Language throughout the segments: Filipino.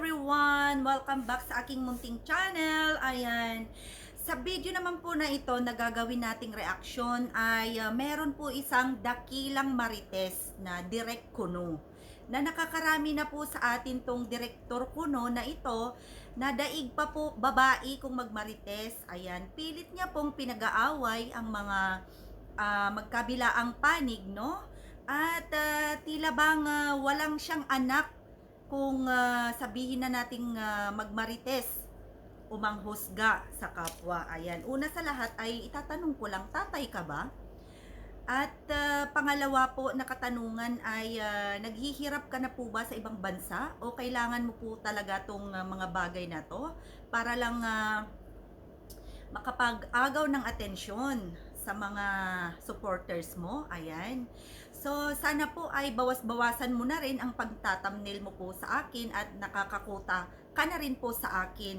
everyone! Welcome back sa aking munting channel. Ayan. Sa video naman po na ito na gagawin nating reaksyon ay meron po isang dakilang marites na direct kuno na nakakarami na po sa atin tong direktor kuno na ito na daig pa po babae kung magmarites. Ayan. Pilit niya pong pinag-aaway ang mga magkabilaang panig, no? At tila bang walang siyang anak kung sabihin na nating magmarites o manghusga sa kapwa. Ayan. Una sa lahat ay itatanong ko lang, tatay ka ba? At pangalawa po na katanungan ay naghihirap ka na po ba sa ibang bansa? O kailangan mo po talaga tong mga bagay na to para lang makapag-agaw ng atensyon sa mga supporters mo? Ayan. So, sana po ay bawas-bawasan mo na rin ang pagtatamnil mo po sa akin at nakakakuta ka na rin po sa akin.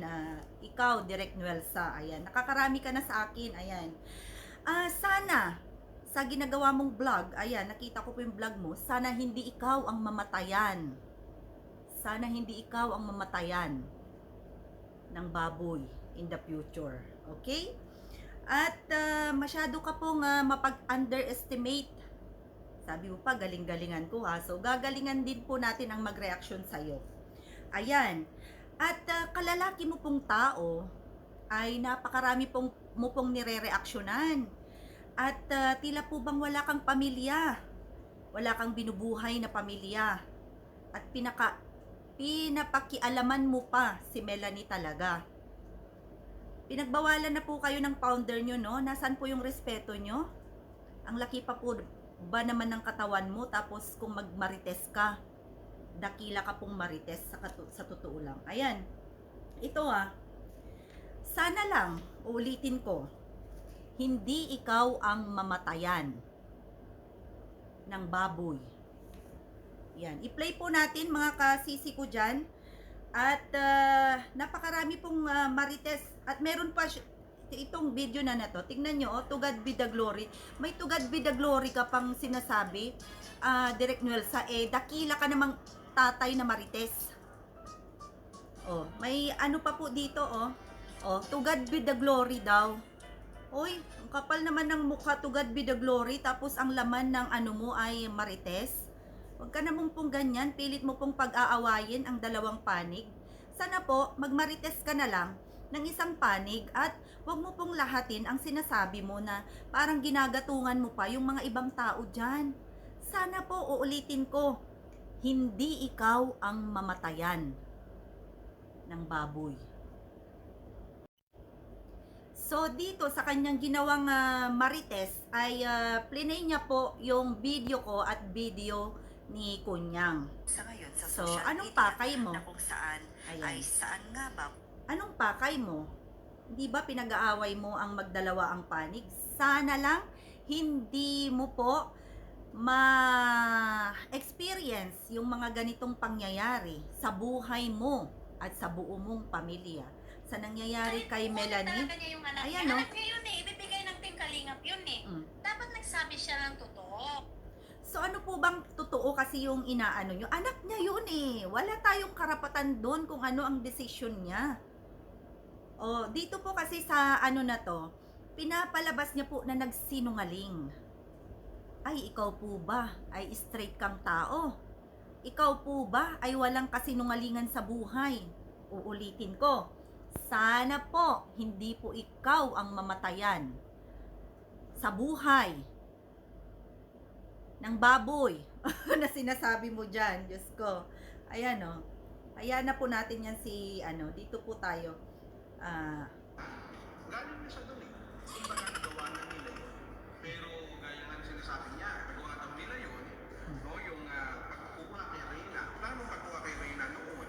Ikaw, Direk Nuelsa. Ayan. Nakakarami ka na sa akin. Ayan. Sana, sa ginagawa mong vlog, ayan, nakita ko po yung vlog mo, sana hindi ikaw ang mamatayan. Sana hindi ikaw ang mamatayan ng baboy in the future. Okay? At masyado ka pong mapag-underestimate. Sabi mo pa, galing-galingan ko ha. So, gagalingan din po natin ang mag-reaction sa'yo. Ayan. At kalalaki mo pong tao ay napakarami mo pong nire-reaksyonan. At tila po bang wala kang pamilya. Wala kang binubuhay na pamilya. At pinapakialaman mo pa si Melanie talaga. Pinagbawalan na po kayo ng founder nyo, no? Nasaan po yung respeto nyo? Ang laki pa po ba naman ng katawan mo, tapos kung magmarites ka, dakila ka pong marites sa totoo lang. Ayan. Ito sana lang, uulitin ko, hindi ikaw ang mamatayan ng baboy. Yan. I-play po natin mga kasisi ko dyan. At napakarami pong marites. At meron pa itong video na to, tingnan nyo, to God be the glory. May to God be the glory ka pang sinasabi, Direk Nuelsa, dakila ka namang tatay na marites. May ano pa po dito, to God be the glory daw. Oy, ang kapal naman ng mukha, to God be the glory, tapos ang laman ng ano mo ay marites. Huwag ka namang pong ganyan, pilit mo pong pag-aawayin ang dalawang panig. Sana po, magmarites ka na lang ng isang panig at wag mo pong lahatin ang sinasabi mo na parang ginagatungan mo pa yung mga ibang tao dyan. Sana po, uulitin ko, hindi ikaw ang mamatayan ng baboy. So, dito sa kanyang ginawang marites ay plinay niya po yung video ko at video ni Kunyang. Sa ngayon, sa So, social anong media, pakay mo? na kung saan Ayan. ay saan nga ba? Anong pakay mo? Hindi ba pinag-aaway mo ang magdalawa ang panig? Sana lang hindi mo po ma-experience yung mga ganitong pangyayari sa buhay mo at sa buo mong pamilya. Sa nangyayari kay Melanie. Talaga niya yung anak Ayan, niya. no? Anak niya yun eh. Ibibigay ng Team Kalingap yun eh. Dapat nagsabi siya ng totoo. So ano po bang totoo kasi yung inaano nyo? Anak niya yun eh. Wala tayong karapatan doon kung ano ang desisyon niya. Dito po kasi sa ano na to, pinapalabas niya po na nagsinungaling. Ay, ikaw po ba ay straight kang tao? Ikaw po ba ay walang kasinungalingan sa buhay? Uulitin ko, sana po hindi po ikaw ang mamatayan sa buhay ng baboy na sinasabi mo dyan. Diyos ko. Ayan Ayan na po natin yan si dito po tayo. Galing na siya doon eh. Kung baga nagawa na nila yun. Pero gaya nga na sinasabi niya, nagawa daw nila yun, no, yung pagkukuha kay Reyna. Plano pagkuha kay Reyna noon.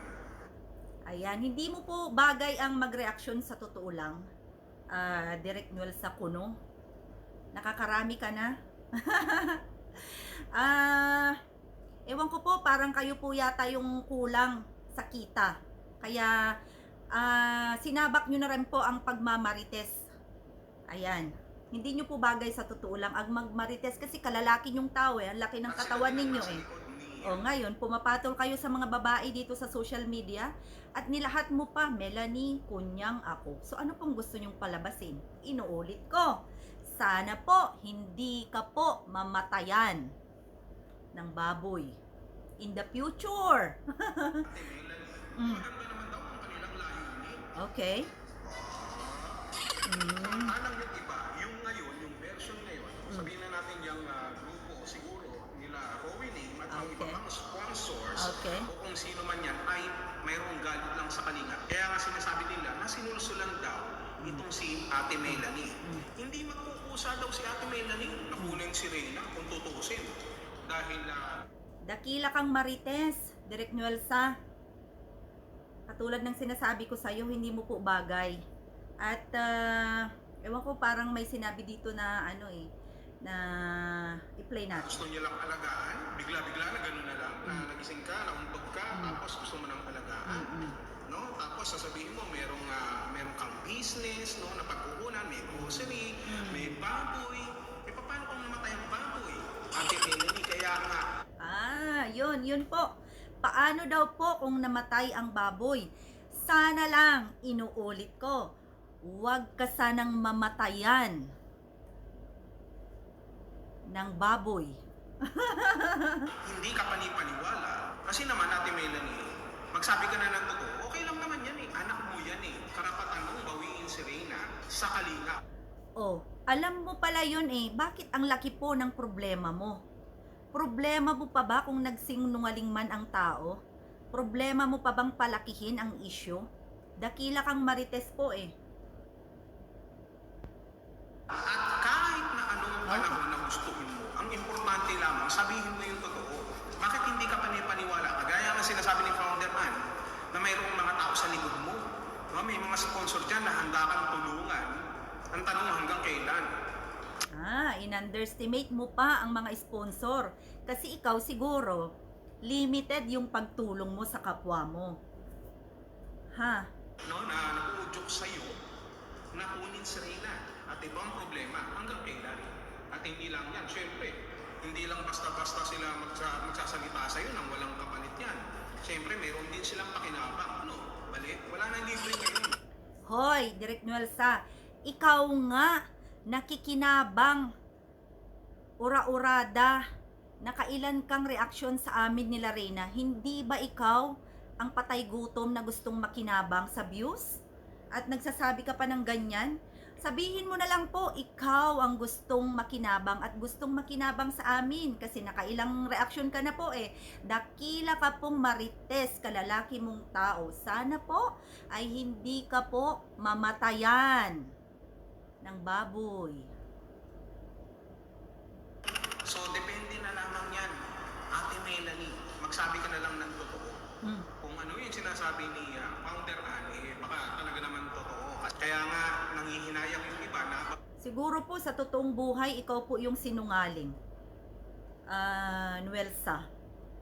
Ayan, hindi mo po bagay ang mag-reaction sa totoo lang. Direk Nuelsa Kuno. Nakakarami ka na. Ewan ko po, parang kayo po yata yung kulang sa kita. Kaya sinabak nyo na rin po ang pagmamarites. Ayan. Hindi nyo po bagay sa totoo lang ang magmarites kasi kalalaki yung tao eh. Ang laki ng katawan ninyo eh. O ngayon, pumapatol kayo sa mga babae dito sa social media at nilahat mo pa, Melanie, kunyang ako. So ano pong gusto nyong palabasin? Inuulit ko. Sana po, hindi ka po mamatayan ng baboy in the future. Mm. Maganda naman daw ang kanilang layunin. Okay. Samantalang yung iba, yung ngayon, yung version ngayon, sabihin na natin yung grupo siguro nila Rowena at ang iba Okay. pang sponsors Okay. o kung sino man yan ay mayroong galit lang sa kalinga. Kaya nga sinasabi nila na sinulsulan daw itong si Ate Melanie. Hindi magkukusa daw si Ate Melanie. Nakunin si Reyna kung tutusin. Dahil Dakila kang marites, Direk Nuelsa. Katulad ng sinasabi ko sa'yo, hindi mo po bagay. At, ewan ko, parang may sinabi dito na, na i-play natin. gusto niya lang alagaan, bigla-bigla na gano'n na lang, na nagising ka, nauntog ka, tapos gusto mo nang alagaan. No? Tapos sasabihin mo, merong kang business, no, na pagkukunan, may grocery, may baboy. Paano kung namatay ang baboy? Ate Melanie, kaya nga, Yun po. Paano daw po kung namatay ang baboy? Sana lang, inuulit ko, huwag ka sanang mamatayan ng baboy. hindi ka panipaniwala. Kasi naman, Ate Melanie, magsabi ka na ng totoo, okay lang naman yan eh. Anak mo yan eh. Karapatan mong bawiin si Reyna sa kalinga. Oh, alam mo pala yun eh, bakit ang laki po ng problema mo? Problema mo pa ba kung nagsinungaling man ang tao? Problema mo pa bang palakihin ang issue? Dakila kang marites po eh. At kahit na anong panahon na gustuhin mo, ang importante lamang, sabihin mo yung totoo. Bakit hindi ka panipaniwala? Kagaya nga sinasabi ni Founder Ann, na mayroong mga tao sa likod mo. May mga sponsor dyan na handa kang tulungan. Ang tanong hanggang kailan? In-underestimate mo pa ang mga sponsor. Kasi ikaw siguro, limited yung pagtulong mo sa kapwa mo. Ha? No, na nakuudyok sa'yo na kunin si Reyna. At ito ang problema, hanggang kailan? At hindi lang yan, syempre, hindi lang basta-basta sila magsasalita sa'yo nang walang kapalit yan. Syempre, meron din silang pakinabang. Ano? Balik? Wala nang libre ngayon. Hoy, Direk Nuelsa, ikaw nga nakikinabang, ura-urada, nakailan kang reaksyon sa amin nila Reyna. Hindi ba ikaw ang patay gutom na gustong makinabang sa views? At nagsasabi ka pa ng ganyan? Sabihin mo na lang po, ikaw ang gustong makinabang at gustong makinabang sa amin kasi nakailang reaksyon ka na po eh. Dakila ka pong marites, kalalaki mong tao. Sana po ay hindi ka po mamatayan ng baboy. So, depende na lamang yan. Ate Melanie, magsabi ka na lang ng totoo. Kung ano yung sinasabi ni Founder Ann, baka talaga naman totoo. Kaya nga, nangihinayang yung iba na Siguro po sa totoong buhay, ikaw po yung sinungaling. Nuelsa.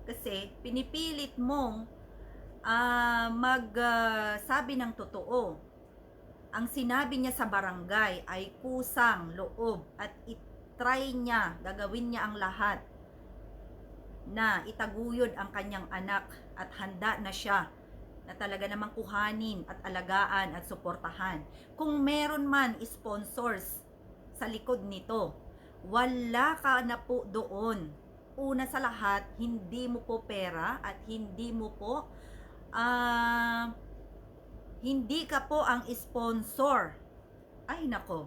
Kasi pinipilit mong magsabi ng totoo. Ang sinabi niya sa barangay ay kusang loob at itry niya, gagawin niya ang lahat na itaguyod ang kanyang anak at handa na siya na talaga namang kuhanin at alagaan at suportahan. Kung meron man sponsors sa likod nito, wala ka na po doon. Una sa lahat, hindi mo po pera at hindi mo po hindi ka po ang sponsor. Ay nako.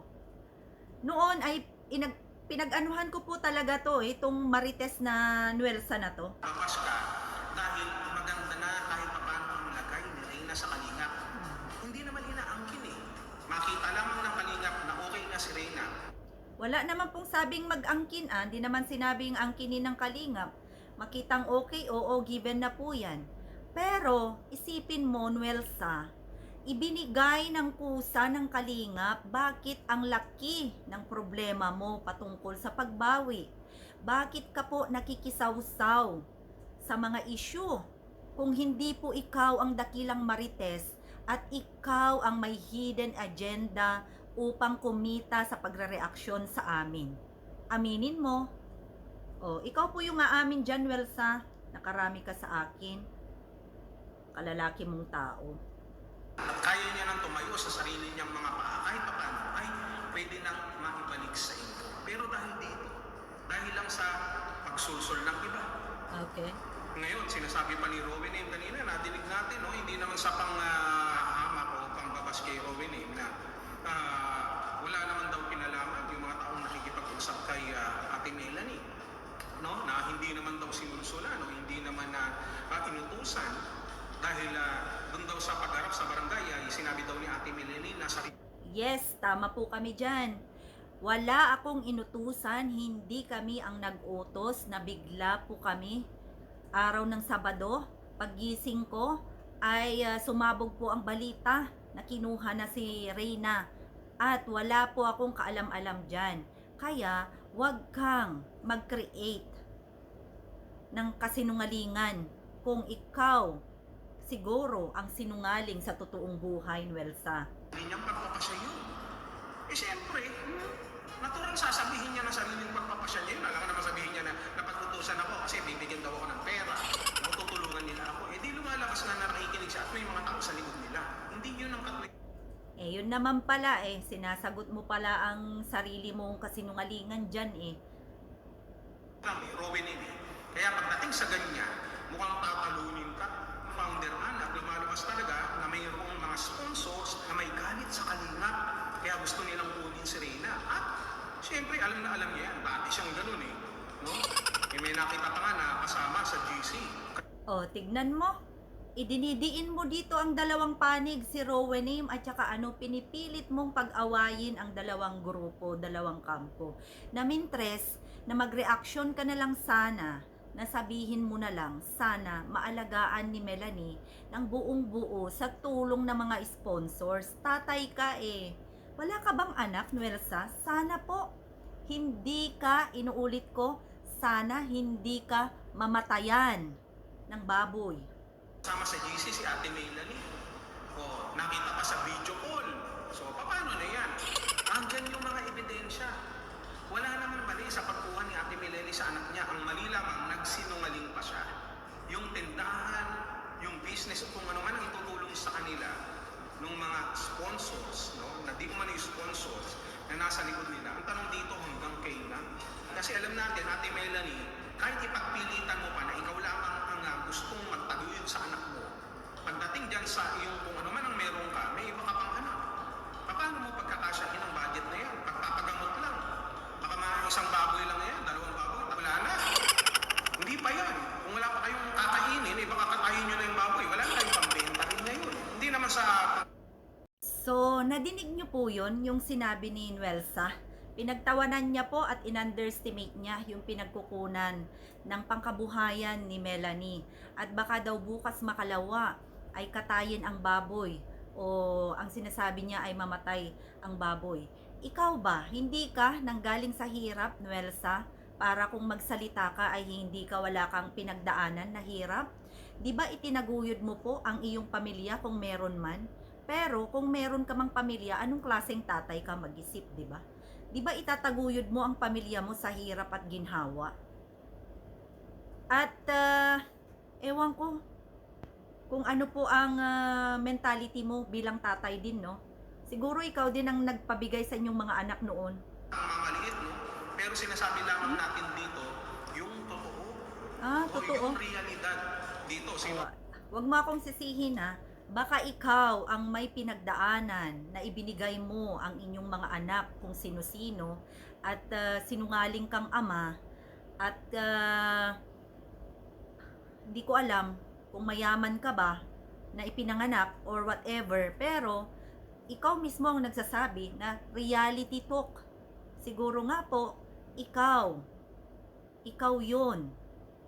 Noon ay pinag-anuhan ko po talaga to itong Marites na Nuelsa na to. bakas ka dahil maganda na kahit paano ang lagay ni Reyna sa kalingap. Hindi naman inaangkin eh. Makita lamang ng kalingap na okay na si Reyna. Wala naman pong sabing mag-angkin, hindi naman sinabing angkinin ng kalingap. Makitang okay, oo, given na po yan. Pero, isipin mo, Nuelsa, ibinigay ng kusa ng kalingap, bakit ang laki ng problema mo patungkol sa pagbawi? Bakit ka po nakikisawsaw sa mga issue? Kung hindi po ikaw ang dakilang marites at ikaw ang may hidden agenda upang kumita sa pagrereaksyon sa amin. Aminin mo. O, ikaw po yung aamin dyan, Nuelsa. Nakarami ka sa akin. Kalalaki mong tao. At kaya niya nang tumayo sa sarili niyang mga paa kahit paano ay pwede nang maibalik sa inyo. Pero dahil dito, dahil lang sa pagsulsol ng iba. Okay. Ngayon, sinasabi pa ni Rowan kanina, nadinig natin, no? Hindi naman sa pang-hamak o pang-babas kay Rowan na wala naman daw kinalaman yung mga taong nakikipag-usap kay Ate Melanie. No? Na hindi naman daw sinulsulan o hindi naman na inutusan dahil doon daw sa pagharap sa barangay ay sinabi daw ni Ate Melanie na sa Yes, tama po kami dyan. Wala akong inutusan, hindi kami ang nag-utos na bigla po kami. Araw ng Sabado, paggising ko ay sumabog po ang balita na kinuha na si Reyna. At wala po akong kaalam-alam dyan. Kaya, wag kang mag-create ng kasinungalingan kung ikaw siguro ang sinungaling sa totoong buhay, Nuelsa. niyang pagpapasya yun. Eh siyempre, natural sasabihin niya na sariling pagpapasya niya yun. Alam ka naman sabihin niya na napag-utusan ako kasi bibigyan daw ako ng pera. Tutulungan nila ako. Eh di lumalabas na nakikinig siya at may mga tao sa likod nila. Hindi yun ang katuloy. Eh, yun naman pala sinasagot mo pala ang sarili mong kasinungalingan dyan Rowan Kaya pagdating sa ganyan, mukhang tatalunin ka. Founder Ana, lumalabas talaga na mayroong mga sponsors na may galit sa kalinga. Kaya gusto nilang kunin si Reyna. At siyempre, alam na alam niya yan. Dati siyang ganun No? May nakita pa nga na kasama sa GC. O, tignan mo. Idinidiin mo dito ang dalawang panig, si Rowan at saka pinipilit mong pag-awayin ang dalawang grupo, dalawang kampo. Namintres na mag-reaction ka na lang sana, na sabihin mo na lang, sana maalagaan ni Melanie ng buong buo sa tulong ng mga sponsors. Tatay ka Wala ka bang anak, Nuelsa? Sana po, hindi ka, inuulit ko, sana hindi ka mamatayan ng baboy. Kasama sa GC si Ate Melanie. Nakita pa sa video call. So, paano na yan? Andyan yung mga ebidensya. Wala naman mali sa pagkuha ni Ate Melanie sa anak niya. Ang mali lamang, nagsinungaling pa siya. Yung tindahan, yung business, kung ano man ang itutulong sa kanila, ng mga sponsors, na di man yung sponsors, na nasa likod nila. Ang tanong dito, hanggang kailan? Kasi alam natin, Ate Melanie, kahit ipagpilitan mo pa na ikaw lamang ang gustong magtaguyod sa anak mo, pagdating dyan sa iyong kung ano man ang meron ka, may iba ka pang anak. Paano mo pagkakasyahin ang budget na yan? Pagpapagamot lang. Baka mga isang baboy lang yan, dalawang baboy, wala na. Hindi pa yan. Kung wala pa kayong kakainin, baka katayin nyo na yung baboy. Wala na kayong pambenta rin na yun. Hindi naman sa... So, nadinig nyo po yun, yung sinabi ni Nuelsa. Pinagtawanan niya po at in-underestimate niya yung pinagkukunan ng pangkabuhayan ni Melanie. At baka daw bukas makalawa ay katayin ang baboy o ang sinasabi niya ay mamatay ang baboy. Ikaw ba, hindi ka nanggaling sa hirap, Nuelsa, para kung magsalita ka ay hindi ka wala kang pinagdaanan na hirap? Di ba itinaguyod mo po ang iyong pamilya kung meron man? Pero kung meron ka mang pamilya, anong klaseng tatay ka mag-isip, di ba? Di ba itataguyod mo ang pamilya mo sa hirap at ginhawa? At ewan ko kung ano po ang mentality mo bilang tatay din, no? Siguro ikaw din ang nagpabigay sa inyong mga anak noon. Mga maliit, Pero sinasabi lamang natin dito, yung totoo. Totoo. Yung realidad dito. Wag mo akong sisihin, ha? Baka ikaw ang may pinagdaanan na ibinigay mo ang inyong mga anak kung sino-sino at sinungaling kang ama at hindi ko alam kung mayaman ka ba na ipinanganak or whatever, pero ikaw mismo ang nagsasabi na reality talk. Siguro nga po, ikaw yun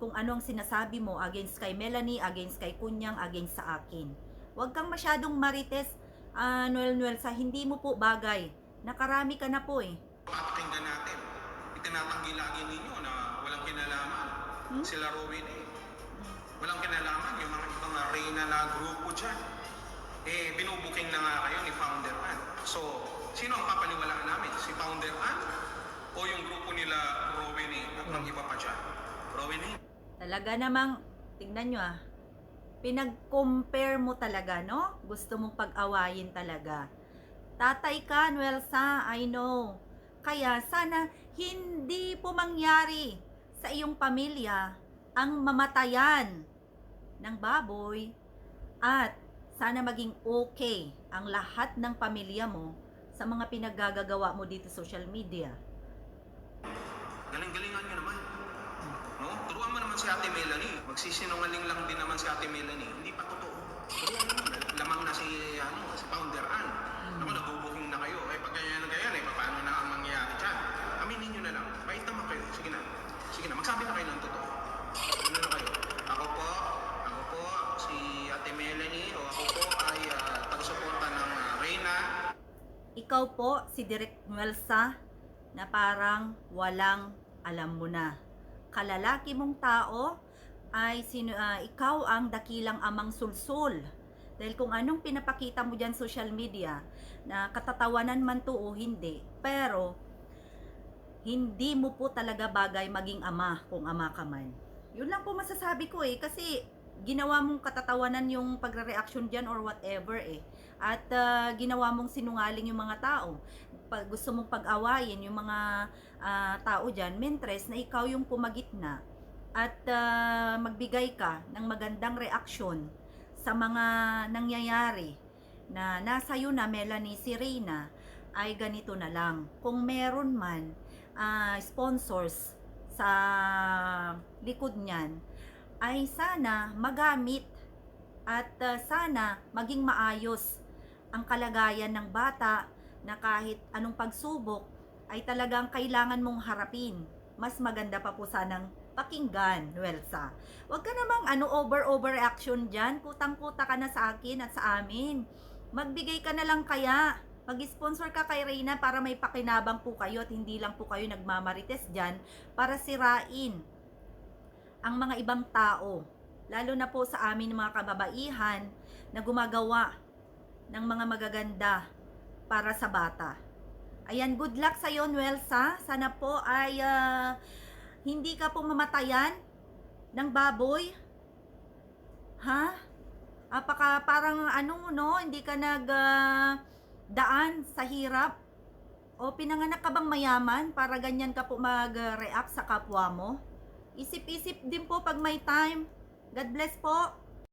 kung ano ang sinasabi mo against kay Melanie, against kay Kunyang, against sa akin. Huwag kang masyadong marites, Nuelsa, hindi mo po bagay. Nakarami ka na po Papakinggan natin. Itinatanggi lagi ninyo na walang kinalaman. Sila Rowan Walang kinalaman yung mga ibang Reyna na grupo dyan. Binubuking na nga kayo ni Founder Ann. So, sino ang papaniwalaan namin? Si Founder Ann o yung grupo nila Rowan at mga iba pa dyan? Rowan Talaga namang tignan nyo pinag-compare mo talaga, no? Gusto mong pag-awayin talaga. Tatay ka, Nuelsa, I know. Kaya sana hindi po mangyari sa iyong pamilya ang mamatayan ng baboy at sana maging okay ang lahat ng pamilya mo sa mga pinaggagawa mo dito sa social media. Galing-galingan nyo naman. No? Turuan mo naman si Ate Melanie. Magsisinungaling lang din naman si Ate Melanie. Hindi pa totoo. Turuan mo naman. Lamang na si Founder Ann. Ako, nag-booking na kayo. Pag ganyan na ganyan, paano na ang mangyayari dyan? Aminin nyo na lang. Bait naman kayo. Sige na, magsabi na kayo ng totoo. Ano na kayo? Ako po, si Ate Melanie, o ako po ay taga-suporta ng Reyna. Ikaw po, si Direk Nuelsa, na parang walang alam mo na. Kalalaki mong tao ay ikaw ang dakilang amang sulsul. Dahil kung anong pinapakita mo dyan social media, na katatawanan man to o hindi, pero hindi mo po talaga bagay maging ama kung ama ka man. Yun lang po masasabi ko kasi ginawa mong katatawanan yung pagre-reaction dyan or whatever At ginawa mong sinungaling yung mga tao. Pag gusto mong pag-awayin yung mga tao dyan, mentres na ikaw yung pumagitna at magbigay ka ng magandang reaksyon sa mga nangyayari na nasa iyo na Melanie, si Reyna, ay ganito na lang. Kung meron man sponsors sa likod niyan, ay sana magamit at sana maging maayos ang kalagayan ng bata na kahit anong pagsubok ay talagang kailangan mong harapin. Mas maganda pa po sanang pakinggan, Nuelsa. Huwag ka namang overreaction dyan. Kutang-kuta ka na sa akin at sa amin. Magbigay ka na lang kaya. Mag-sponsor ka kay Reyna para may pakinabang po kayo at hindi lang po kayo nagmamarites dyan para sirain ang mga ibang tao. Lalo na po sa amin mga kababaihan na gumagawa ng mga magaganda para sa bata. Ayan, good luck sa iyo, Nuelsa. Sana po ay hindi ka po mamatayan ng baboy. Ha? Parang hindi ka daan sa hirap. O pinanganak ka bang mayaman para ganyan ka po mag-react sa kapwa mo? Isip-isip din po pag may time. God bless po.